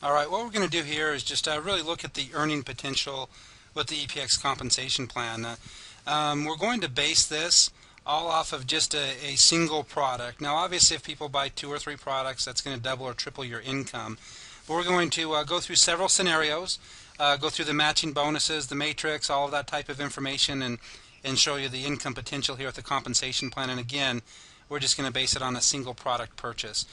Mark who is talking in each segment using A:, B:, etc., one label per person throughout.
A: All right, what we're going to do here is just really look at the earning potential with the EPX compensation plan. We're going to base this all off of just a single product. Now, obviously, if people buy 2 or 3 products, that's going to double or triple your income. But we're going to go through several scenarios, go through the matching bonuses, the matrix, all of that type of information, and show you the income potential here with the compensation plan. And again, we're just going to base it on a single product purchase.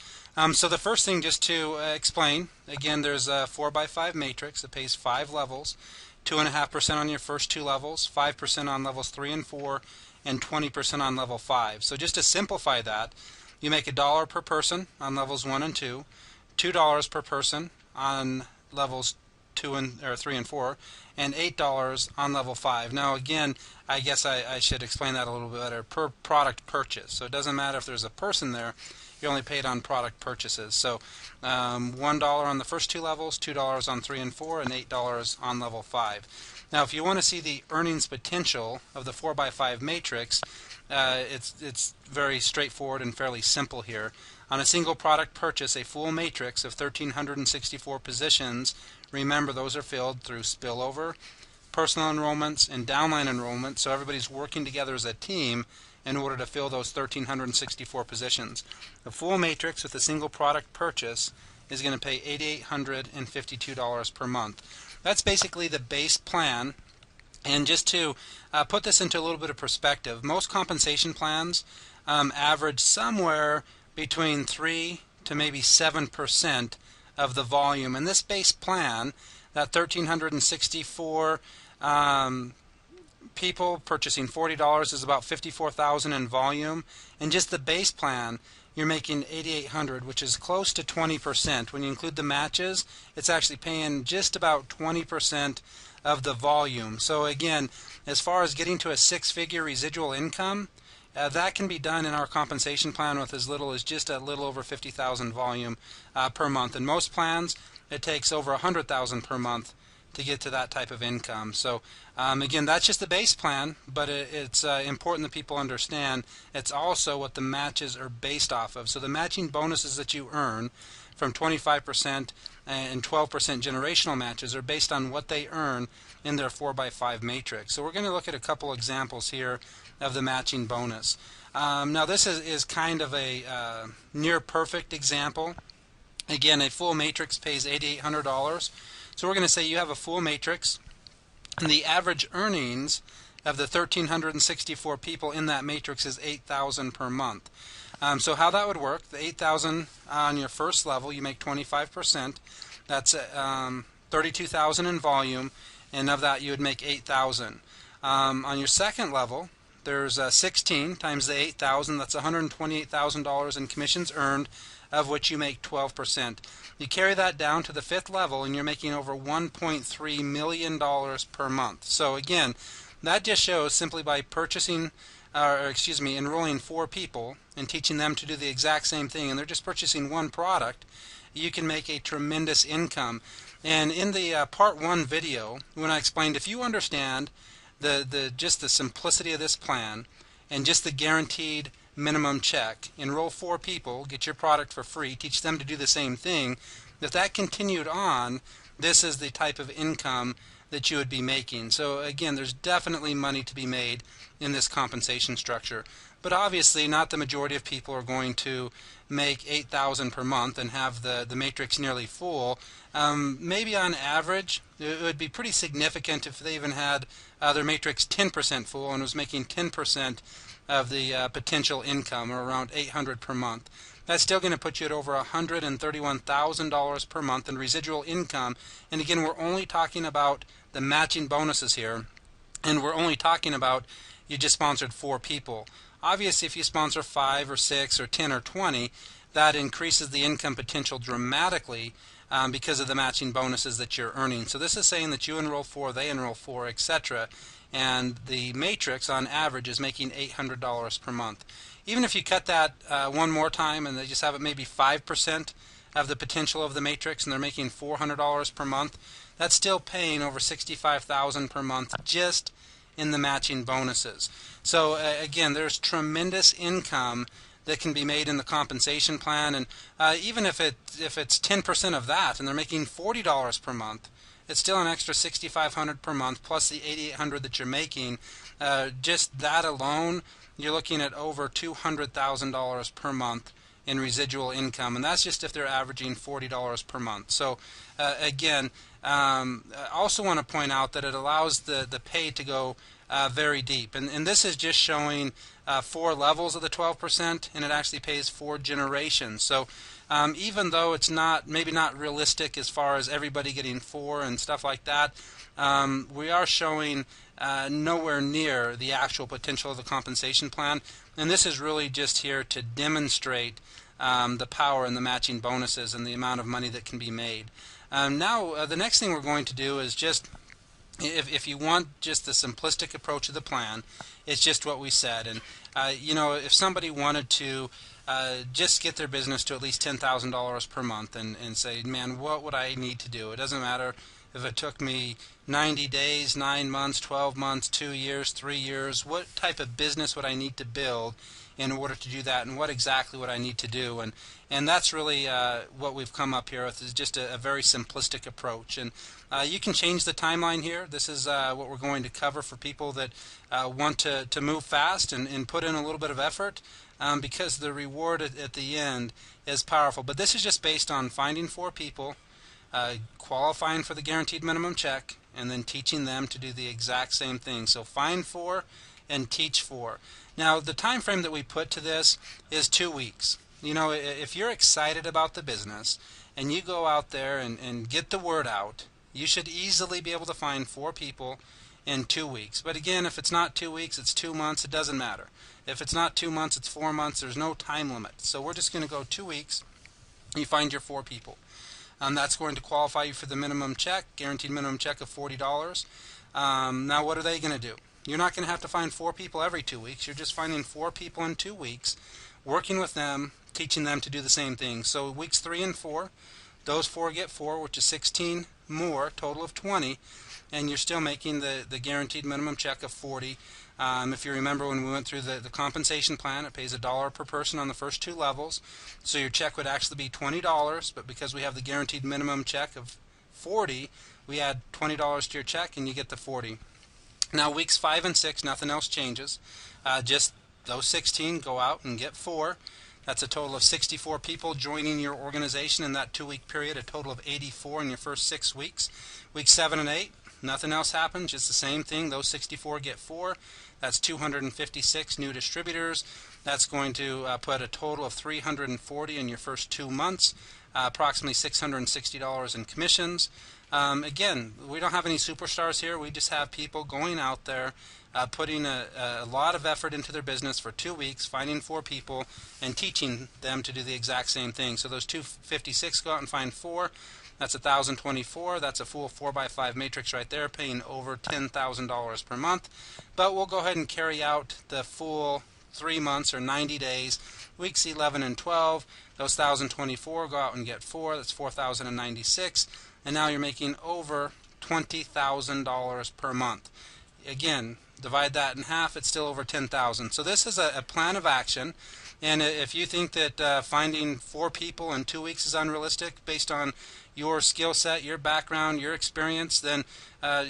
A: So the first thing, just to explain, again, there's a 4x5 matrix that pays 5 levels, 2.5% on your first 2 levels, 5% on levels 3 and 4, and 20% on level 5. So just to simplify that, you make $1 per person on levels 1 and 2, $2 per person on levels 3 and 4, and $8 on level 5. Now again, I guess I should explain that a little bit better. Per product purchase. So it doesn't matter if there's a person there. You're only paid on product purchases. So $1 on the first 2 levels, $2 on 3 and 4, and $8 on level 5. Now if you want to see the earnings potential of the 4x5 matrix, it's very straightforward and fairly simple here. On a single product purchase, a full matrix of 1,364 positions, remember those are filled through spillover, personal enrollments, and downline enrollments, so everybody's working together as a team in order to fill those 1,364 positions. A full matrix with a single product purchase is going to pay $8,852 per month. That's basically the base plan. And just to put this into a little bit of perspective, most compensation plans average somewhere between 3 to maybe 7% of the volume. And this base plan, that 1,364 people purchasing $40 is about 54,000 in volume, and just the base plan you're making $8,800, which is close to 20%. When you include the matches, it's actually paying just about 20% of the volume. So again, as far as getting to a 6-figure residual income, that can be done in our compensation plan with as little as just a little over 50,000 volume per month. In most plans, it takes over 100,000 per month to get to that type of income. So again, that's just the base plan, but it's important that people understand it's also what the matches are based off of. So the matching bonuses that you earn from 25% and 12% generational matches are based on what they earn in their 4x5 matrix. So we're going to look at a couple examples here of the matching bonus. Now this is kind of a near perfect example. Again, a full matrix pays $8,800. So we're going to say you have a full matrix, and the average earnings of the 1,364 people in that matrix is $8,000 per month. So how that would work, the $8,000 on your first level, you make 25%. That's $32,000 in volume, and of that you would make $8,000. On your second level, there's 16 times the $8,000. That's $128,000 in commissions earned, of which you make 12%. You carry that down to the 5th level, and you're making over $1.3 million per month. So again, that just shows simply by enrolling 4 people and teaching them to do the exact same thing, and they're just purchasing one product, you can make a tremendous income. And in the part 1 video, when I explained, if you understand just the simplicity of this plan and just the guaranteed minimum check, enroll 4 people, get your product for free, teach them to do the same thing, if that continued on, this is the type of income that you would be making. So again, there's definitely money to be made in this compensation structure. But obviously not the majority of people are going to make $8,000 per month and have the matrix nearly full. Maybe on average it would be pretty significant if they even had their matrix 10% full and was making 10% of the potential income, or around $800 per month. That's still going to put you at over $131,000 per month in residual income. And again, we're only talking about the matching bonuses here, and we're only talking about you just sponsored 4 people. Obviously, if you sponsor 5 or 6 or 10 or 20, that increases the income potential dramatically because of the matching bonuses that you're earning. So this is saying that you enroll 4, they enroll 4, etc. And the matrix on average is making $800 per month. Even if you cut that one more time and they just have it maybe 5% of the potential of the matrix and they're making $400 per month, that's still paying over $65,000 per month just in the matching bonuses. So again, there's tremendous income that can be made in the compensation plan. And even if it's 10% of that and they're making $40 per month, it's still an extra $6,500 per month plus the $8,800 that you're making. Just that alone, you're looking at over $200,000 per month in residual income, and that's just if they're averaging $40 per month. So again, I also want to point out that it allows the pay to go very deep, and this is just showing 4 levels of the 12%, and it actually pays 4 generations. So even though it's maybe not realistic as far as everybody getting 4 and stuff like that, we are showing nowhere near the actual potential of the compensation plan, and this is really just here to demonstrate the power in the matching bonuses and the amount of money that can be made. Now the next thing we're going to do is just, if you want just the simplistic approach of the plan, it's just what we said. And you know, if somebody wanted to just get their business to at least $10,000 per month and say, man, what would I need to do? It doesn't matter if it took me 90 days, 9 months, 12 months, 2 years, 3 years, what type of business would I need to build in order to do that, and what exactly would I need to do? And that's really what we've come up here with, is just a very simplistic approach. And you can change the timeline here. This is what we're going to cover for people that want to move fast and put in a little bit of effort, because the reward at the end is powerful. But this is just based on finding 4 people, qualifying for the guaranteed minimum check, and then teaching them to do the exact same thing. So find 4 and teach 4. Now the time frame that we put to this is 2 weeks. You know, if you're excited about the business and you go out there and get the word out, you should easily be able to find 4 people in 2 weeks. But again, if it's not 2 weeks, it's 2 months, it doesn't matter. If it's not 2 months, it's 4 months. There's no time limit. So we're just going to go 2 weeks. You find your 4 people. That's going to qualify you for the minimum check, guaranteed minimum check of $40. Now what are they going to do? You're not going to have to find 4 people every 2 weeks. You're just finding 4 people in 2 weeks, working with them, teaching them to do the same thing. So weeks 3 and 4, those 4 get 4, which is 16 more, total of 20, and you're still making the guaranteed minimum check of $40. If you remember when we went through the compensation plan, it pays $1 per person on the first 2 levels. So your check would actually be $20, but because we have the guaranteed minimum check of $40, we add $20 to your check and you get the $40. Now weeks 5 and 6, nothing else changes. Just those 16 go out and get 4. That's a total of 64 people joining your organization in that 2-week period, a total of 84 in your first 6 weeks. Weeks 7 and 8, nothing else happens, just the same thing. Those 64 get 4. That's 256 new distributors. That's going to put a total of 340 in your first 2 months, approximately $660 in commissions. Again, we don't have any superstars here. We just have people going out there, putting a lot of effort into their business for 2 weeks, finding 4 people, and teaching them to do the exact same thing. So those 256 go out and find 4. That's 1,024. That's a full 4x5 matrix right there, paying over $10,000 per month. But we'll go ahead and carry out the full 3 months or 90 days. Weeks 11 and 12, those 1,024 go out and get 4. That's 4,096. And now you're making over $20,000 per month. Again, divide that in half, it's still over $10,000. So this is a plan of action. And if you think that finding 4 people in 2 weeks is unrealistic based on your skill set, your background, your experience, then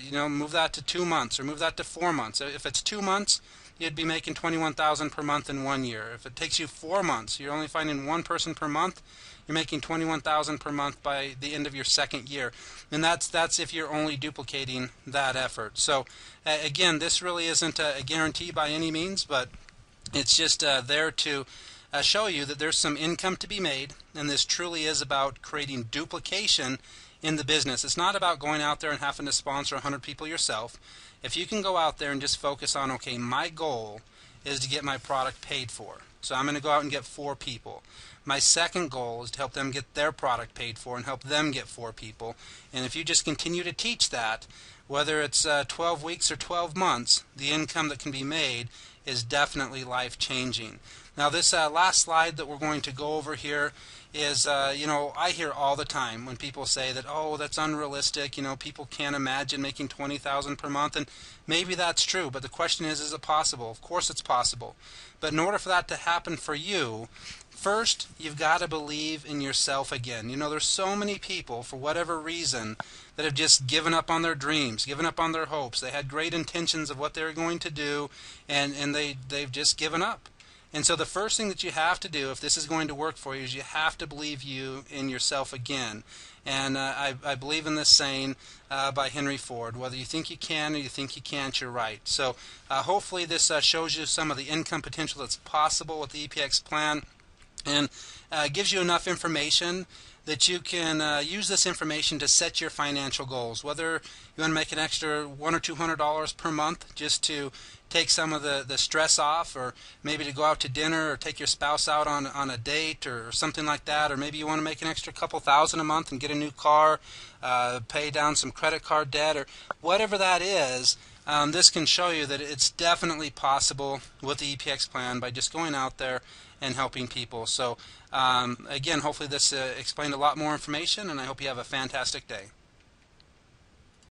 A: you know, move that to 2 months or move that to 4 months. If it's 2 months, you'd be making $21,000 per month in 1 year. If it takes you 4 months, you're only finding 1 person per month, you're making $21,000 per month by the end of your 2nd year. And that's if you're only duplicating that effort. So again, this really isn't a guarantee by any means, but it's just there to show you that there's some income to be made, and this truly is about creating duplication in the business. It's not about going out there and having to sponsor 100 people yourself. If you can go out there and just focus on, okay, my goal is to get my product paid for. So I'm going to go out and get 4 people. My second goal is to help them get their product paid for and help them get 4 people. And if you just continue to teach that, whether it's 12 weeks or 12 months, the income that can be made is definitely life-changing. Now this last slide that we're going to go over here is, I hear all the time when people say that, oh, that's unrealistic, people can't imagine making $20,000 per month, and maybe that's true, but the question is it possible? Of course it's possible. But in order for that to happen for you, first, you've got to believe in yourself again. There's so many people, for whatever reason, that have just given up on their dreams, given up on their hopes. They had great intentions of what they were going to do, and they've just given up. And so the first thing that you have to do, if this is going to work for you, is you have to believe in yourself again. And I believe in this saying by Henry Ford: whether you think you can or you think you can't, you're right. So hopefully this shows you some of the income potential that's possible with the EPX plan, and gives you enough information that you can use this information to set your financial goals. Whether you want to make an extra $100 or $200 per month just to take some of the stress off, or maybe to go out to dinner or take your spouse out on a date or something like that, or maybe you want to make an extra couple thousand a month and get a new car, pay down some credit card debt, or whatever that is. This can show you that it's definitely possible with the EPX plan by just going out there and helping people. So again, hopefully this explained a lot more information, and I hope you have a fantastic day.